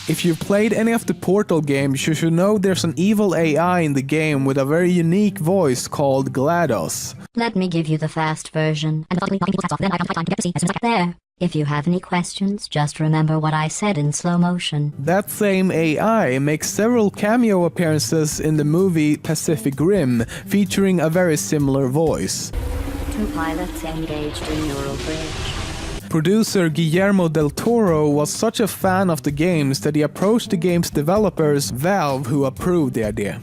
If you've played any of the Portal games, you should know there's an evil AI in the game with a very unique voice called GLaDOS. Let me give you the fast version, and then I can find to get to see as soon as I get there. If you have any questions, just remember what I said in slow motion. That same AI makes several cameo appearances in the movie Pacific Rim, featuring a very similar voice. 2 pilots engaged in neural bridge. Producer Guillermo del Toro was such a fan of the games that he approached the game's developers, Valve, who approved the idea.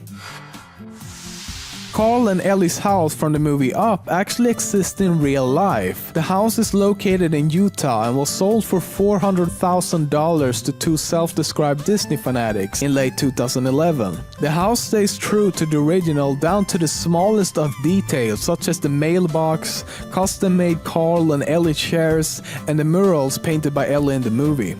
Carl and Ellie's house from the movie Up actually exists in real life. The house is located in Utah and was sold for $400,000 to 2 self-described Disney fanatics in late 2011. The house stays true to the original down to the smallest of details, such as the mailbox, custom-made Carl and Ellie chairs, and the murals painted by Ellie in the movie.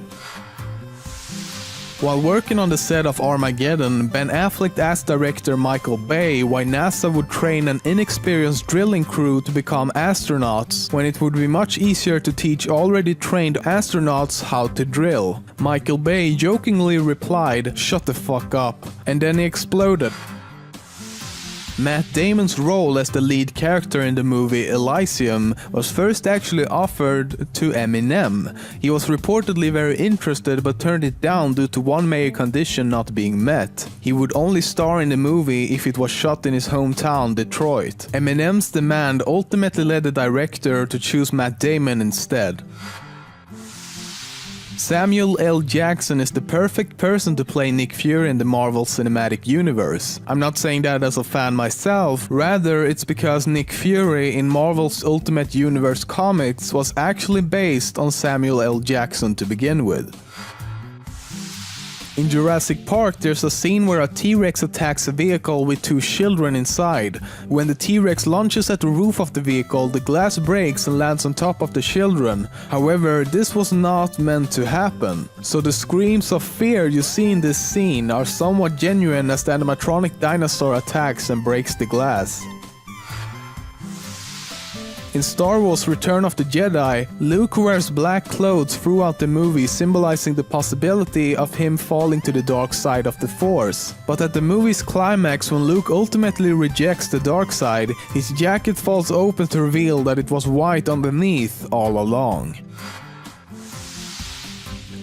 While working on the set of Armageddon, Ben Affleck asked director Michael Bay why NASA would train an inexperienced drilling crew to become astronauts when it would be much easier to teach already trained astronauts how to drill. Michael Bay jokingly replied, "Shut the fuck up," and then he exploded. Matt Damon's role as the lead character in the movie Elysium was first actually offered to Eminem. He was reportedly very interested but turned it down due to one major condition not being met. He would only star in the movie if it was shot in his hometown, Detroit. Eminem's demand ultimately led the director to choose Matt Damon instead. Samuel L. Jackson is the perfect person to play Nick Fury in the Marvel Cinematic Universe. I'm not saying that as a fan myself, rather it's because Nick Fury in Marvel's Ultimate Universe comics was actually based on Samuel L. Jackson to begin with. In Jurassic Park, there's a scene where a T-Rex attacks a vehicle with 2 children inside. When the T-Rex launches at the roof of the vehicle, the glass breaks and lands on top of the children. However, this was not meant to happen. So the screams of fear you see in this scene are somewhat genuine as the animatronic dinosaur attacks and breaks the glass. In Star Wars Return of the Jedi, Luke wears black clothes throughout the movie, symbolizing the possibility of him falling to the dark side of the Force. But at the movie's climax, when Luke ultimately rejects the dark side, his jacket falls open to reveal that it was white underneath all along.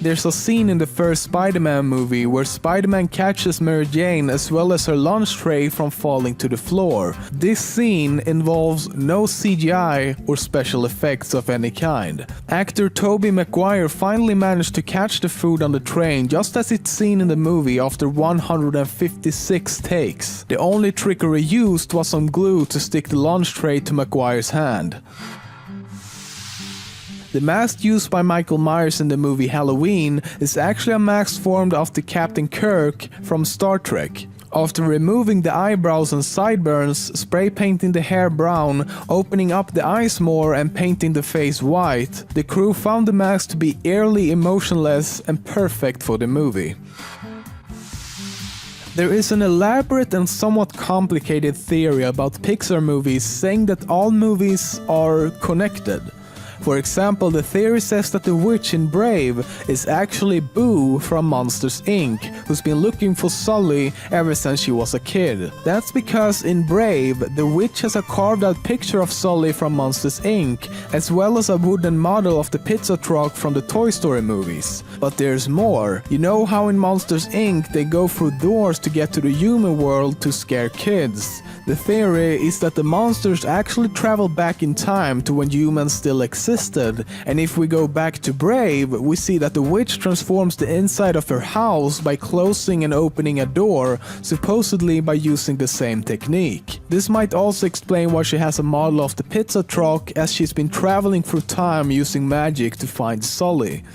There's a scene in the first Spider-Man movie where Spider-Man catches Mary Jane as well as her lunch tray from falling to the floor. This scene involves no CGI or special effects of any kind. Actor Tobey Maguire finally managed to catch the food on the train just as it's seen in the movie after 156 takes. The only trickery used was some glue to stick the lunch tray to Maguire's hand. The mask used by Michael Myers in the movie Halloween is actually a mask formed after Captain Kirk from Star Trek. After removing the eyebrows and sideburns, spray painting the hair brown, opening up the eyes more and painting the face white, the crew found the mask to be eerily emotionless and perfect for the movie. There is an elaborate and somewhat complicated theory about Pixar movies saying that all movies are connected. For example, the theory says that the witch in Brave is actually Boo from Monsters Inc., who's been looking for Sully ever since she was a kid. That's because in Brave, the witch has a carved out picture of Sully from Monsters Inc., as well as a wooden model of the pizza truck from the Toy Story movies. But there's more. You know how in Monsters Inc. they go through doors to get to the human world to scare kids? The theory is that the monsters actually travel back in time to when humans still existed, and if we go back to Brave, we see that the witch transforms the inside of her house by closing and opening a door, supposedly by using the same technique. This might also explain why she has a model of the pizza truck, as she's been traveling through time using magic to find Sully.